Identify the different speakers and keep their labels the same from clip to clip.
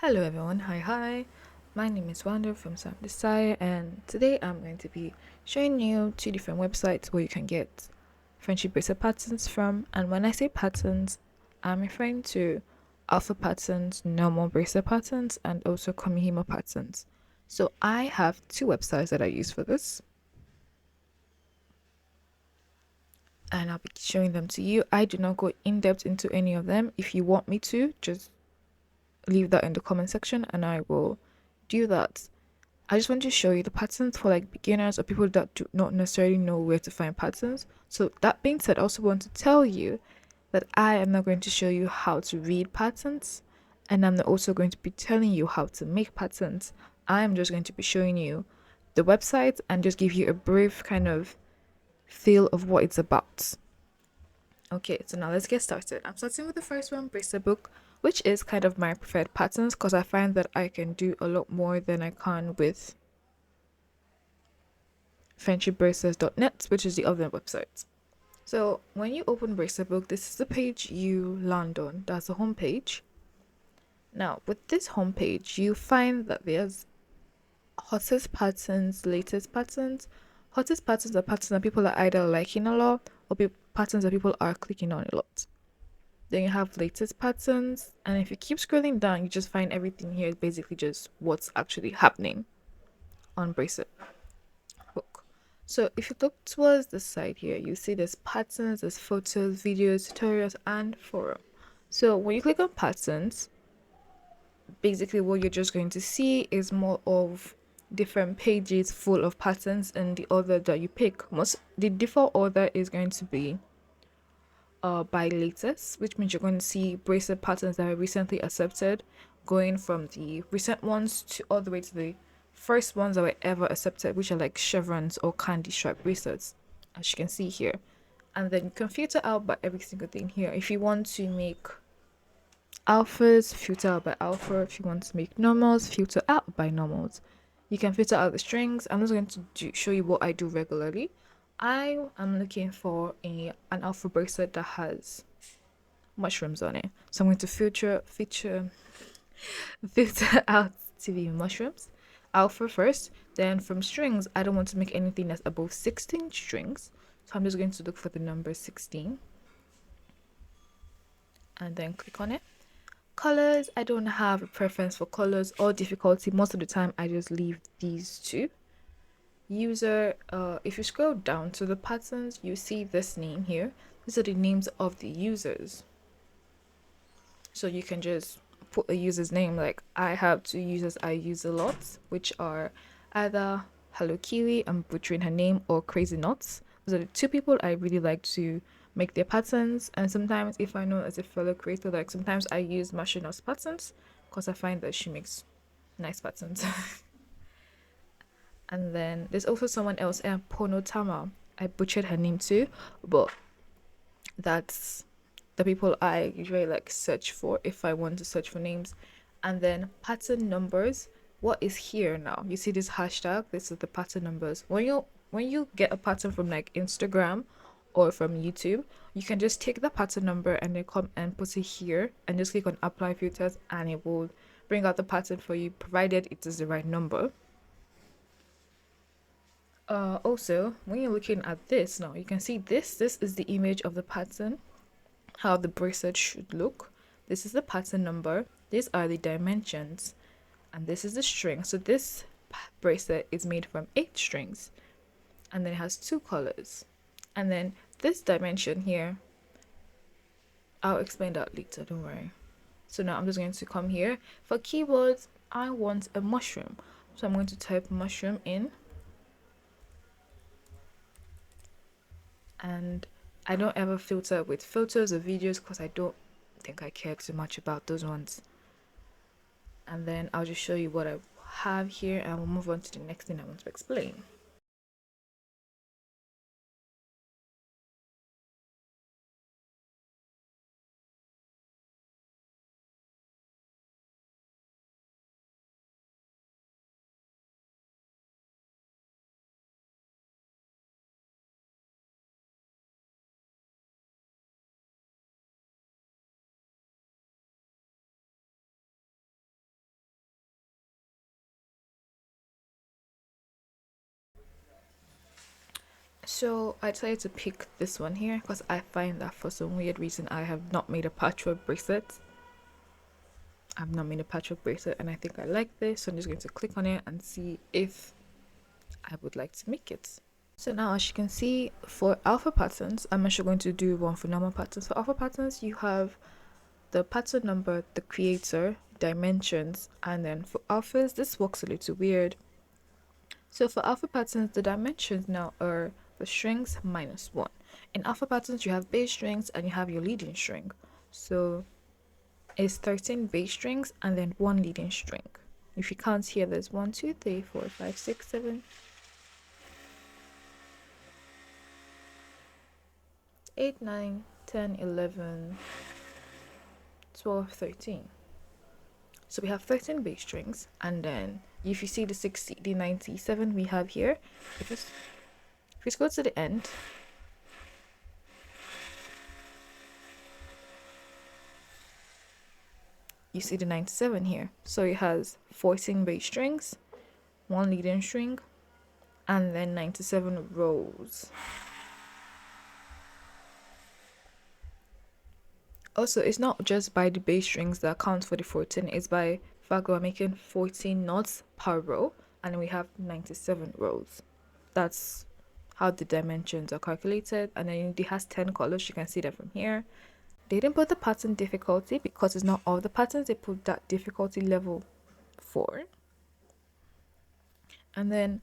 Speaker 1: Hello everyone, hi. My name is Wanda from Sam Desire, and today I'm going to be showing you two different websites where you can get friendship bracelet patterns from. And when I say patterns, I'm referring to alpha patterns, normal bracelet patterns, and also Kumihimo patterns. So I have two websites that I use for this, and I'll be showing them to you. I do not go in depth into any of them. If you want me to, just leave that in the comment section and I will do that. I just want to show you the patterns for like beginners or people that do not necessarily know where to find patterns. So that being said, I also want to tell you that I am not going to show you how to read patterns, and I'm not also going to be telling you how to make patterns. I'm just going to be showing you the website and just give you a brief kind of feel of what it's about. Okay, so now let's get started. I'm starting with the first one, Bracelet Book, which is kind of my preferred patterns because I find that I can do a lot more than I can with friendshipbracelets.net, which is the other website. So when you open Bracelet Book, this is the page you land on. That's the home page. Now, with this home page, you find that there's hottest patterns, latest patterns. Hottest patterns are patterns that people are either liking a lot or patterns that people are clicking on a lot. Then you have latest patterns, and if you keep scrolling down, you just find everything here is basically just what's actually happening on Bracelet Book. So if you look towards the side here, you see there's patterns, there's photos, videos, tutorials, and forum. So when you click on patterns, basically what you're just going to see is more of different pages full of patterns and the order that you pick. Most the default order is going to be by latest, which means you're going to see bracelet patterns that are recently accepted, going from the recent ones to all the way to the first ones that were ever accepted, which are like chevrons or candy stripe bracelets, as you can see here. And then you can filter out by every single thing here. If you want to make alphas, filter out by alpha. If you want to make normals, filter out by normals. You can filter out the strings. I'm just going to show you what I do regularly. I am looking for an alpha bracelet that has mushrooms on it. So I'm going to filter out to the mushrooms. Alpha first. Then from strings, I don't want to make anything that's above 16 strings. So I'm just going to look for the number 16 and then click on it. Colors, I don't have a preference for colors or difficulty. Most of the time, I just leave these two. User, if you scroll down to the patterns, you see this name here. These are the names of the users. So you can just put a user's name. Like I have two users I use a lot, which are either Hello Kiwi, I'm butchering her name, or Crazy Nuts. Those are the two people I really like to make their patterns. And sometimes, if I know as a fellow creator, like sometimes I use Mashina's patterns because I find that she makes nice patterns. And then there's also someone else, Pono Tama. I butchered her name too, but that's the people I usually like search for if I want to search for names. And then pattern numbers. What is here now? You see this hashtag? This is the pattern numbers. When you get a pattern from like Instagram or from YouTube, you can just take the pattern number and then come and put it here and just click on apply filters and it will bring out the pattern for you provided it is the right number. Also, when you're looking at this now, you can see this is the image of the pattern, how the bracelet should look. This is the pattern number, these are the dimensions, and this is the string. So this bracelet is made from 8 strings and then it has 2 colors. And then this dimension here, I'll explain that later, don't worry. So now I'm just going to come here. For keywords, I want a mushroom. So I'm going to type mushroom in, and I don't ever filter with photos or videos because I don't think I care too much about those ones. And then I'll just show you what I have here and we'll move on to the next thing I want to explain. So I decided to pick this one here because I find that for some weird reason I have not made a patchwork bracelet. I've not made a patchwork bracelet and I think I like this, so I'm just going to click on it and see if I would like to make it. So now, as you can see, for alpha patterns, I'm actually going to do one for normal patterns. For alpha patterns, you have the pattern number, the creator, dimensions, and then for alphas, this works a little weird. So for alpha patterns, the dimensions now are the strings minus 1. In alpha patterns, you have base strings and you have your leading string. So it's 13 base strings and then 1 leading string. If you count here, there's 1, 2, 3, 4, 5, 6, 7, 8, 9, 10, 11, 12, 13. So we have 13 base strings, and then if you see the 60, the 97 we have here, if you go to the end, you see the 97 here. So it has 14 base strings, 1 leading string, and then 97 rows. Also, it's not just by the base strings that counts for the 14, it's by the fact we're making 14 knots per row, and we have 97 rows. That's how the dimensions are calculated, and then it has 10 colors. You can see that from here. They didn't put the pattern difficulty because it's not all the patterns they put that difficulty level for. And then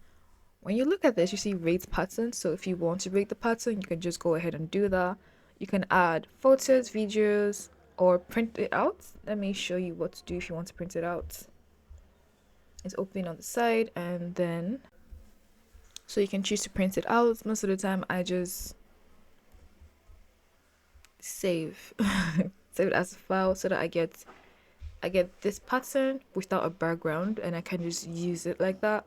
Speaker 1: when you look at this, you see rate patterns. So if you want to rate the pattern, you can just go ahead and do that. You can add photos, videos, or print it out. Let me show you what to do if you want to print it out. It's open on the side, and then so you can choose to print it out. Most of the time I just save save it as a file so that I get this pattern without a background and I can just use it like that.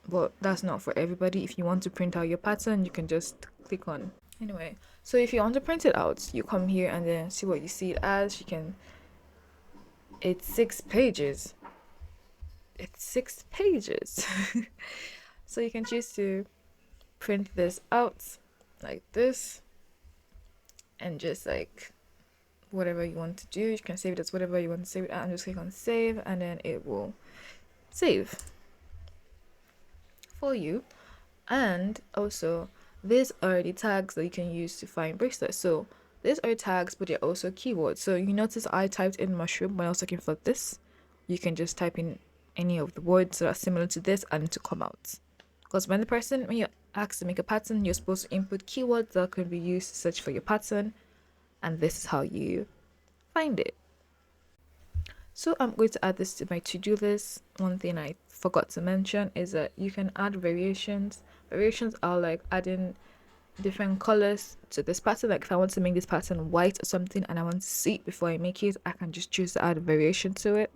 Speaker 1: But that's not for everybody. If you want to print out your pattern, you can just click on. Anyway, so if you want to print it out, you come here and then see what you see it as. You can, it's 6 pages. It's 6 pages. So you can choose to print this out like this and just like whatever you want to do. You can save it as whatever you want to save it at and just click on save, and then it will save for you. And also, these are the tags that you can use to find bracelets. So these are tags, but they're also keywords. So you notice I typed in mushroom when I was looking for this. You can just type in any of the words that are similar to this and to come out. Because when you ask to make a pattern, you're supposed to input keywords that can be used to search for your pattern, and this is how you find it. So I'm going to add this to my to-do list. One thing I forgot to mention is that you can add variations. Variations are like adding different colors to this pattern. Like if I want to make this pattern white or something and I want to see it before I make it, I can just choose to add a variation to it.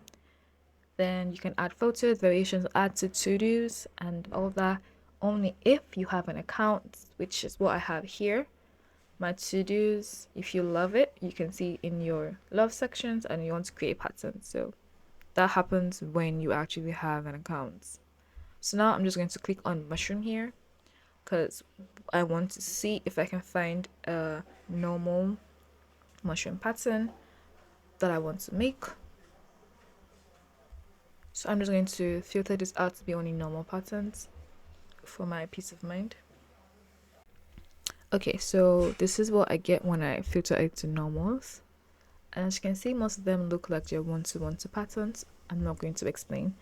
Speaker 1: Then you can add photos, variations, add to dos, and all that only if you have an account, which is what I have here. My to-dos, if you love it, you can see in your love sections and you want to create patterns. So that happens when you actually have an account. So now I'm just going to click on mushroom here because I want to see if I can find a normal mushroom pattern that I want to make. So I'm just going to filter this out to be only normal patterns for my peace of mind. Okay, so this is what I get when I filter it to normals. And as you can see, most of them look like they're one-to-one-to patterns. I'm not going to explain.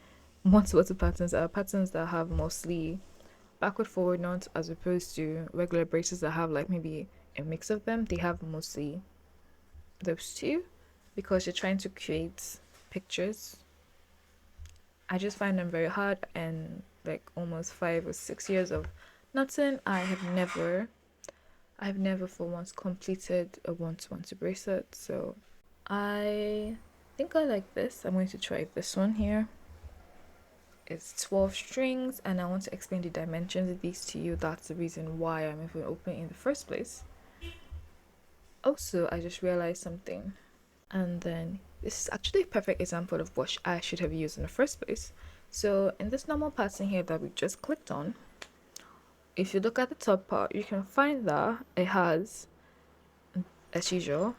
Speaker 1: One-to-one-to patterns are patterns that have mostly backward-forward knots as opposed to regular braces that have like maybe a mix of them. They have mostly those two because you're trying to create pictures. I just find them very hard, and like almost 5 or 6 years of knotting, I've never for once completed a one-to-one-to bracelet. So I think I like this. I'm going to try this one here. It's 12 strings and I want to explain the dimensions of these to you. That's the reason why I'm even opening in the first place. Also, I just realized something, and then this is actually a perfect example of what I should have used in the first place. So in this normal pattern here that we just clicked on, if you look at the top part, you can find that it has, as usual,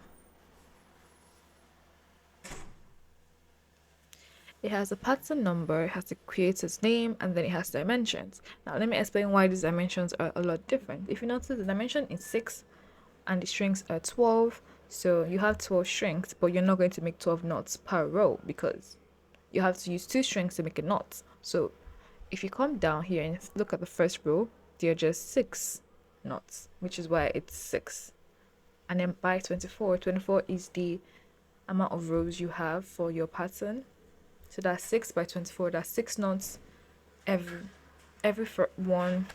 Speaker 1: it has a pattern number, it has the creator's name, and then it has dimensions. Now, let me explain why these dimensions are a lot different. If you notice, the dimension is 6 and the strings are 12. So you have 12 strings, but you're not going to make 12 knots per row because you have to use 2 strings to make a knot. So if you come down here and look at the first row, they're just 6 knots, which is why it's 6. And then by 24, 24 is the amount of rows you have for your pattern. So that's 6 by 24, that's 6 knots every one.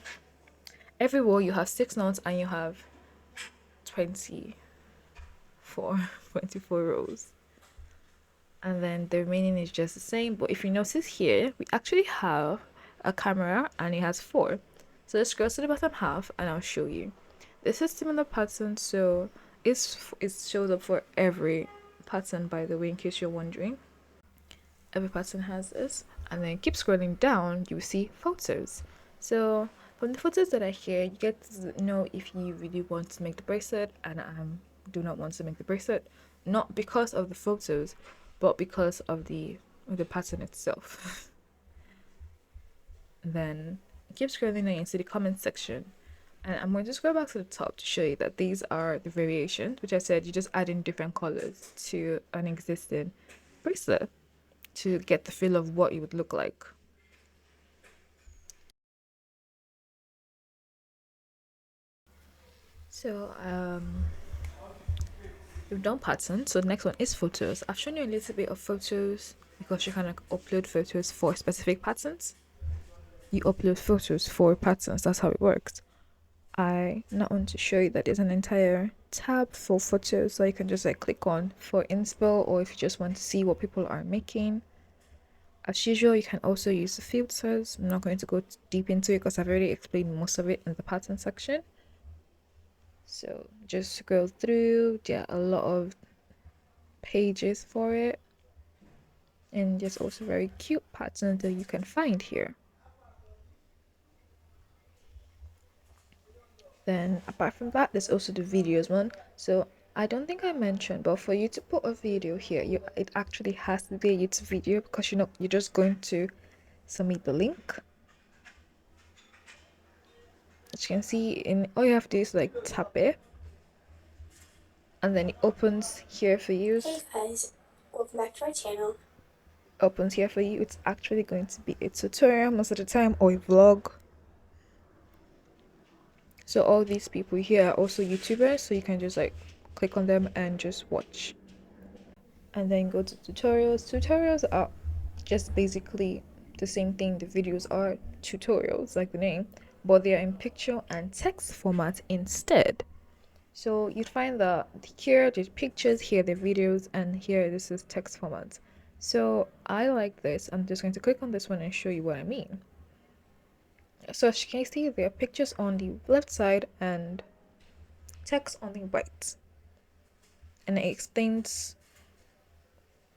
Speaker 1: Every row you have 6 knots and you have 24 24 rows. And then the remaining is just the same. But if you notice here, we actually have a camera and it has 4. So let's scroll to the bottom half and I'll show you. This is similar pattern, so it shows up for every pattern, by the way, in case you're wondering. Every pattern has this, and then keep scrolling down, you will see photos. So from the photos that are here, you get to know if you really want to make the bracelet, and I do not want to make the bracelet, not because of the photos, but because of the pattern itself. Then keep scrolling down into the comment section, and I'm going to scroll back to the top to show you that these are the variations, which I said you just add in different colors to an existing bracelet to get the feel of what it would look like. So we've done patterns, so the next one is photos. I've shown you a little bit of photos because you can upload photos for specific patterns. You upload photos for patterns, that's how it works. I now want to show you that there's an entire tab for photos, so you can just click on for inspo, or if you just want to see what people are making. As usual, you can also use the filters. I'm not going to go deep into it because I've already explained most of it in the pattern section. So just scroll through, there are a lot of pages for it, and there's also very cute patterns that you can find here. Then apart from that, there's also the videos one. So I don't think I mentioned, but for you to put a video here, it actually has to be a YouTube video because you're just going to submit the link. As you can see, in all you have to do is tap it, and then it opens here for you.
Speaker 2: Hey guys, welcome back to our channel.
Speaker 1: Opens here for you. It's actually going to be a tutorial most of the time, or a vlog. So all these people here are also YouTubers, so you can just click on them and just watch. And then go to tutorials. Tutorials are just basically the same thing the videos are, tutorials like the name, but they are in picture and text format instead. So you'd find that here there's pictures, here the videos, and here this is text format. So I like this. I'm just going to click on this one and show you what I mean. So as you can see, there are pictures on the left side and text on the right, and it explains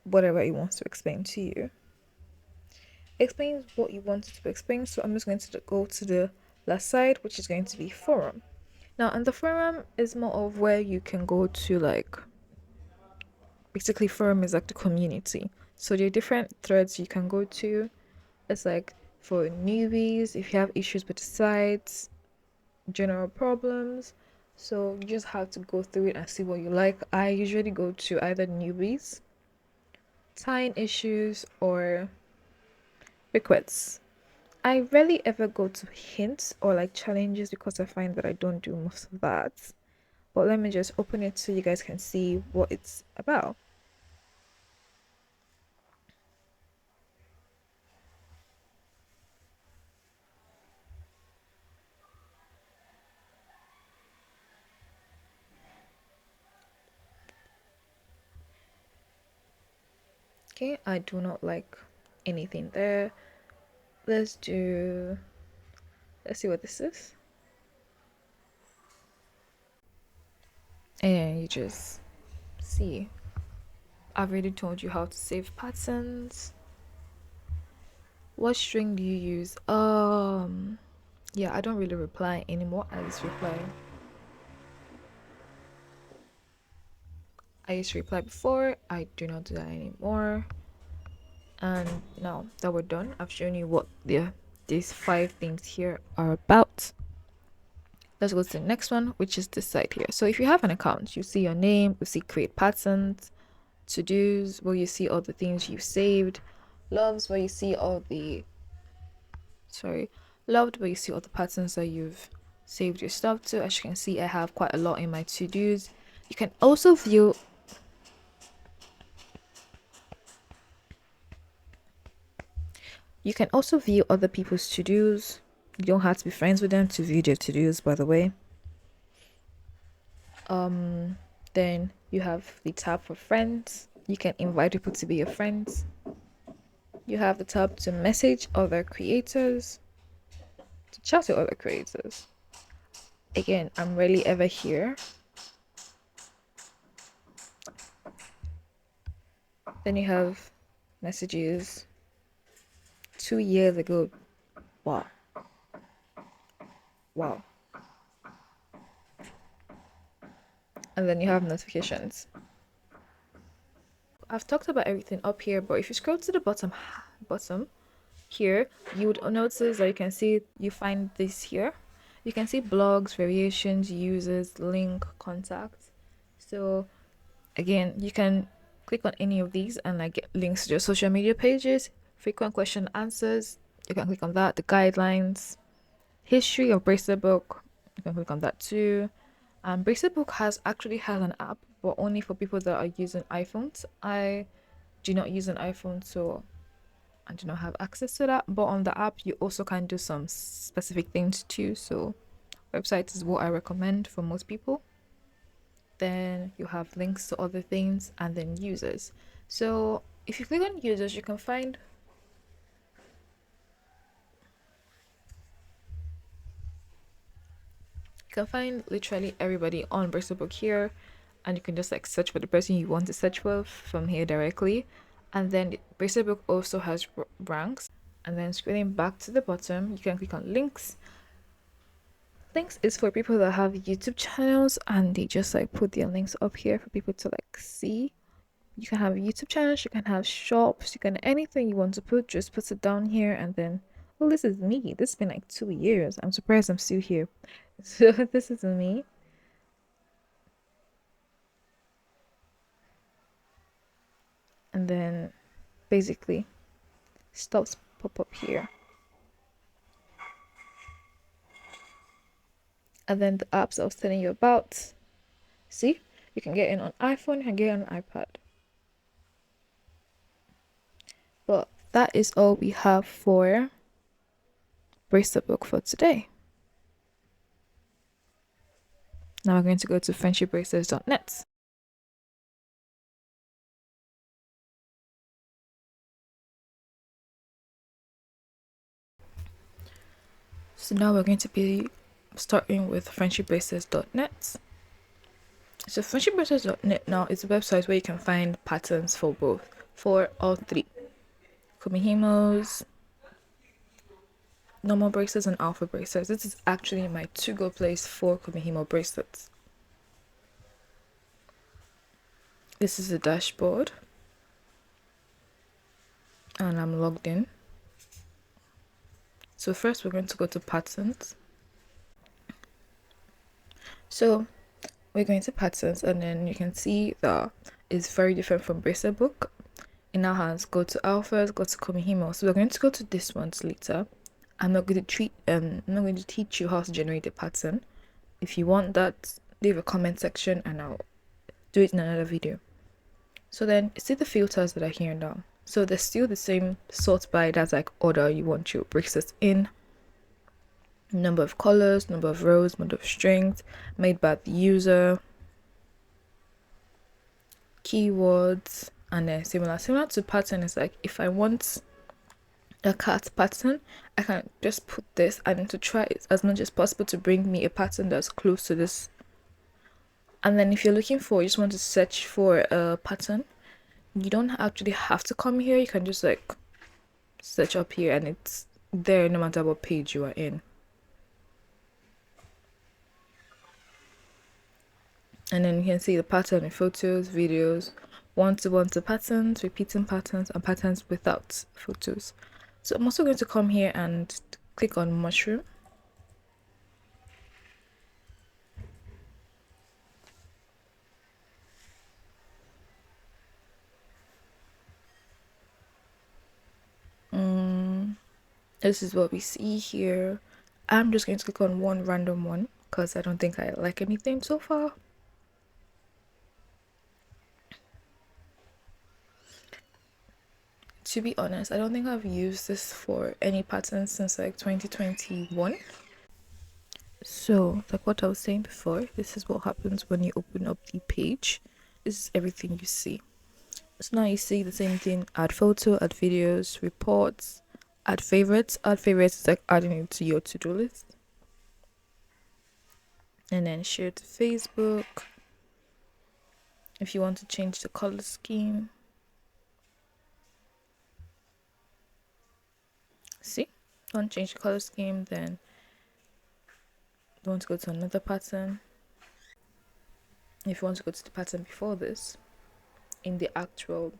Speaker 1: whatever it wants to explain to you. It explains what you want it to explain. So I'm just going to go to the left side, which is going to be forum. Now, and the forum is more of where you can go to basically forum is like the community. So there are different threads you can go to. It's for newbies, if you have issues with the sites, general problems. So you just have to go through it and see what you like. I usually go to either newbies, tying issues, or requests. I rarely ever go to hints or challenges because I find that I don't do most of that. But let me just open it so you guys can see what it's about. Okay, I do not like anything there. Let's see what this is. And you just see. I've already told you how to save patterns. What string do you use? Yeah, I don't really reply anymore. I used to reply before. I do not do that anymore. And now that we're done, I've shown you what these 5 things here are about. Let's go to the next one, which is this side here. So if you have an account, you see your name, you see create patterns, to-dos, where you see all the things you've saved, loves, where you see all the loved, where you see all the patterns that you've saved your stuff to. As you can see, I have quite a lot in my to-dos. You can also view other people's to-dos. You don't have to be friends with them to view their to-dos, by the way. Then you have the tab for friends. You can invite people to be your friends. You have the tab to message other creators, to chat to other creators. Again, I'm rarely ever here. Then you have messages 2 years ago. Wow. Wow. And then you have notifications. I've talked about everything up here, but if you scroll to the bottom here, you would notice that you find this here. You can see blogs, variations, users, link, contacts. So again, you can click on any of these and like get links to your social media pages, frequent question answers. You can click on that, the guidelines, history of Bracelet book. You can click on that too. Bracelet book actually has an app, but only for people that are using iPhones. I do not use an iPhone, so I do not have access to that. But on the app, you also can do some specific things too. So websites is what I recommend for most people. Then you have links to other things and then users. So if you click on users, you can find literally everybody on Bracelet book here, and you can just like search for the person you want to search for from here directly. And then Bracelet book also has ranks. And then scrolling back to the bottom, you can click on links. Links is for people that have YouTube channels and they just like put their links up here for people to like see. You can have YouTube channels, you can have shops, you can anything you want to put, just put it down here. And then, well, this is me. This has been like 2 years. I'm surprised I'm still here. So this is me. And then basically stops pop up here. And then the apps I was telling you about. See, you can get in on iPhone, you can get on iPad. But that is all we have for Bracelet book for today. Now we're going to go to friendshipbracelets.net. So now we're going to be starting with friendshipbracelets.net. So friendshipbracelets.net now is a website where you can find patterns for all three. Kumihimos, normal bracelets, and alpha bracelets. This is actually my to-go place for Kumihimo bracelets. This is the dashboard. And I'm logged in. So first we're going to go to patterns. So we're going to patterns, and then you can see that it's very different from Bracelet book. It now has go to alphas, go to Kumihimo. So we're going to go to this ones later. I'm not going to teach you how to generate a pattern. If you want that, leave a comment section and I'll do it in another video. So then see the filters that are here now. So they're still the same sort by, that's like order you want your bracelets in. Number of colors, number of rows, number of strings, made by the user, keywords, and then similar to pattern is like if I want a cat pattern, I can just put this and to try it as much as possible to bring me a pattern that's close to this. And then if you're looking for, you just want to search for a pattern, you don't actually have to come here. You can just like search up here and it's there no matter what page you are in. And then you can see the pattern in photos, videos, one-to-one to patterns, repeating patterns, and patterns without photos. So I'm also going to come here and click on mushroom. This is what we see here. I'm just going to click on one random one because I don't think I like anything so far. To be honest, I don't think I've used this for any patterns since like 2021. So, like what I was saying before, this is what happens when you open up the page. This is everything you see. So now you see the same thing: add photo, add videos, reports, add favorites. Add favorites is like adding it to your to-do list. And then share to Facebook. If you want to change the color scheme. See? Want to change the color scheme, then you want to go to another pattern. If you want to go to the pattern before this, in the actual,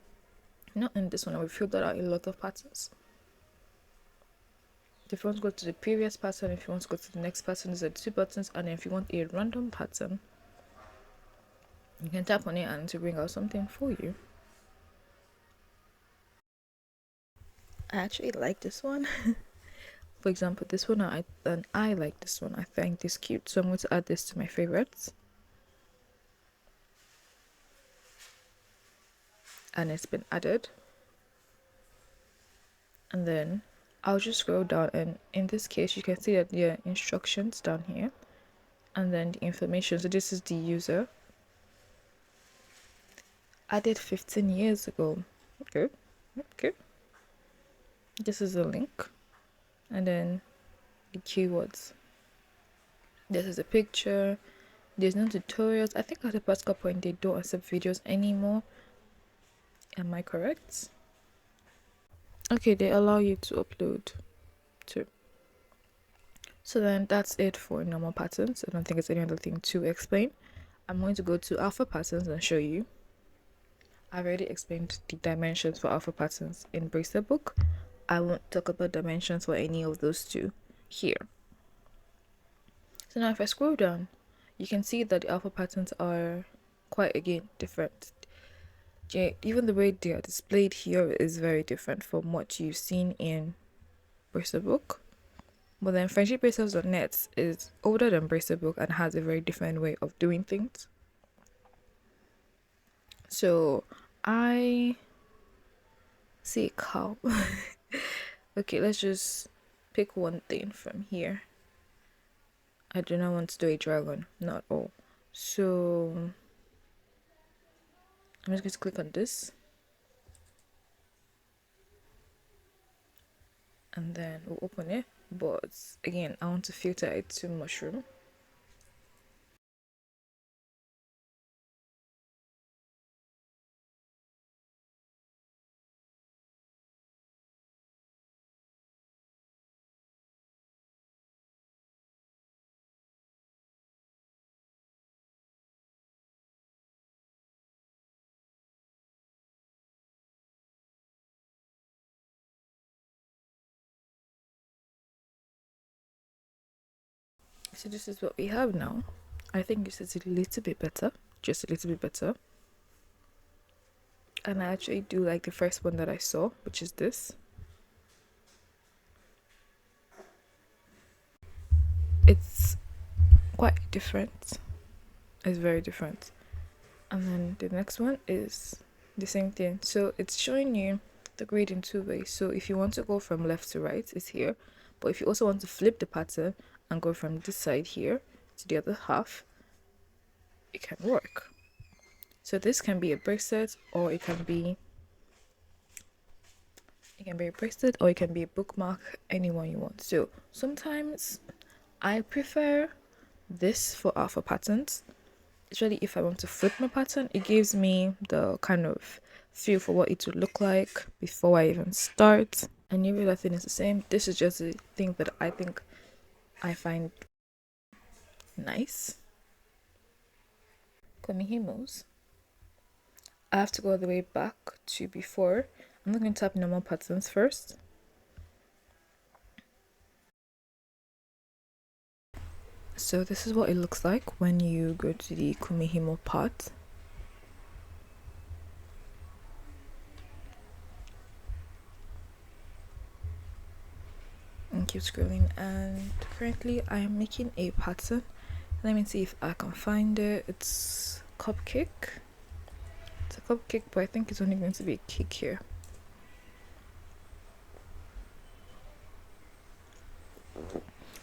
Speaker 1: not in this one, I will filter out a lot of patterns. If you want to go to the previous pattern, if you want to go to the next pattern, these are the two buttons. And if you want a random pattern, you can tap on it and to bring out something for you. I actually like this one. For example, this one, I like this one. I think this cute, so I'm going to add this to my favorites. And it's been added. And then I'll just scroll down, and in this case you can see that there are instructions down here and then the information. So this is the user, added 15 years ago. Okay, this is a link, and then the keywords. This is a picture. There's no tutorials. I think at the past couple point they don't accept videos anymore. Am I correct? Okay, they allow you to upload too. So then that's it for normal patterns. I don't think it's any other thing to explain. I'm going to go to alpha patterns and show you. I've already explained the dimensions for alpha patterns in Bracelet book. I won't talk about dimensions for any of those two here. So now if I scroll down, you can see that the alpha patterns are quite, again, different. Even the way they are displayed here is very different from what you've seen in Bracelet book. But then friendshipbracelets.net is older than Bracelet book and has a very different way of doing things. So I see a cow. Okay, let's just pick one thing from here. I do not want to do a dragon, not all. So I'm just going to click on this. And then we'll open it. But again, I want to filter it to mushroom. So this is what we have now. I think this is a little bit better, just a little bit better. And I actually do like the first one that I saw, which is this. It's quite different. It's very different. And then the next one is the same thing. So it's showing you the grid in two ways. So if you want to go from left to right, it's here. But if you also want to flip the pattern and go from this side here to the other half, it can work. So this can be a bracelet, or it can be a bracelet, or it can be a bookmark, anyone you want. So sometimes I prefer this for alpha patterns. Especially if I want to flip my pattern, it gives me the kind of feel for what it would look like before I even start. And every other thing is the same. This is just a thing that I think I find nice. Kumihimos, I have to go all the way back to before. I'm not going to tap normal patterns first. So this is what it looks like when you go to the Kumihimo part. And keep scrolling, and currently I am making a pattern. Let me see if I can find it. It's cupcake. It's a cupcake, but I think it's only going to be a cake here.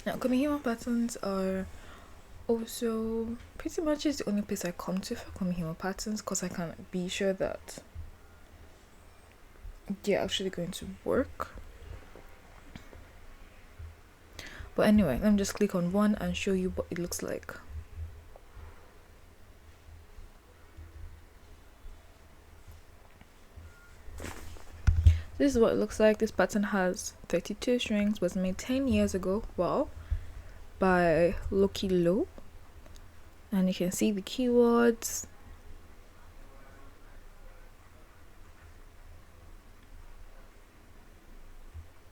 Speaker 1: Now Kumihimo patterns are also pretty much is the only place I come to for Kumihimo patterns, because I can be sure that they're actually going to work. But anyway, let me just click on one and show you what it looks like. This is what it looks like. This pattern has 32 strings, was made 10 years ago, wow, by Loki Low. And you can see the keywords.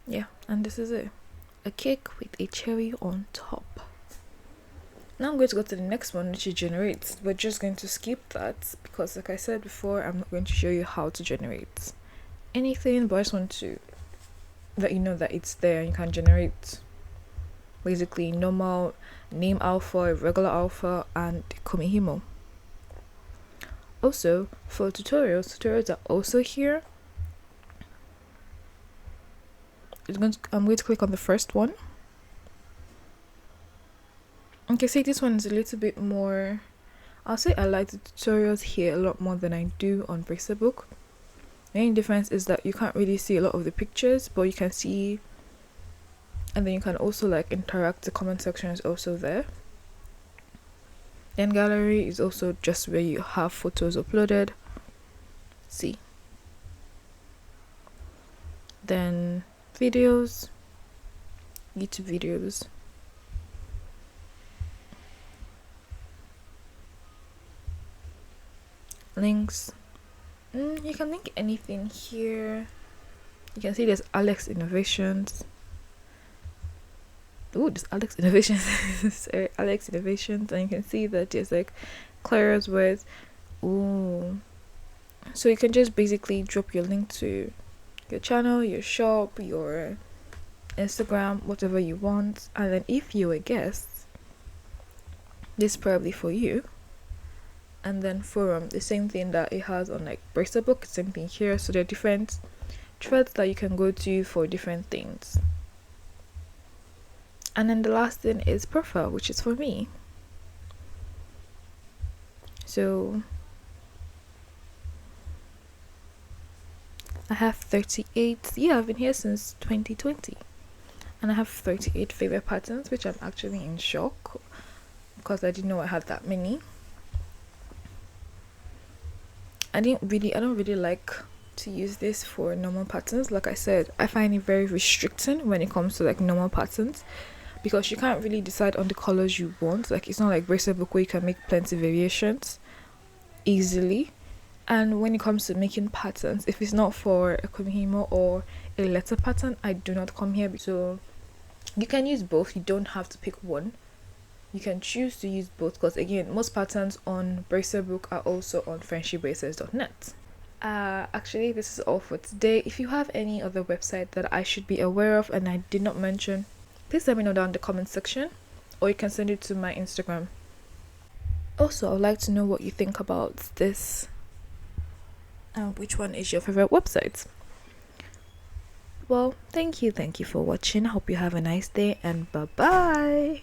Speaker 1: Yeah, and this is it. A cake with a cherry on top. Now I'm going to go to the next one, which is generates. We're just going to skip that because, like I said before, I'm not going to show you how to generate anything, but I just want to let you know that it's there and you can generate basically normal, name alpha, regular alpha, and Kumihimo. Also, for tutorials are also here. I'm going to click on the first one. Okay, see, this one is a little bit more, I'll say I like the tutorials here a lot more than I do on Bracelet book. The only difference is that you can't really see a lot of the pictures, but you can see, and then you can also like interact. The comment section is also there. Then gallery is also just where you have photos uploaded. See. Then videos, YouTube videos. Links. You can link anything here. You can see there's Alex Innovations. Oh, there's Alex Innovations. Sorry, Alex Innovations. And you can see that there's like Clara's words. Ooh. So you can just basically drop your link to your channel, your shop, your Instagram, whatever you want. And then if you're a guest, this is probably for you. And then forum, the same thing that it has on like Bracelet book, same thing here. So there are different threads that you can go to for different things. And then the last thing is profile, which is for me. So I have 38. Yeah, I've been here since 2020, and I have 38 favorite patterns, which I'm actually in shock because I didn't know I had that many. I don't really like to use this for normal patterns. Like I said, I find it very restricting when it comes to like normal patterns, because you can't really decide on the colors you want. Like it's not like Bracelet book where you can make plenty of variations easily. And when it comes to making patterns, if it's not for a Kumihimo or a letter pattern, I do not come here. So you can use both. You don't have to pick one. You can choose to use both, because again, most patterns on Bracelet book are also on friendshipbracelets.net. Actually, this is all for today. If you have any other website that I should be aware of and I did not mention, please let me know down in the comment section, or you can send it to my Instagram. Also, I'd like to know what you think about this. Which one is your favorite website? Well, thank you for watching. I hope you have a nice day, and bye bye.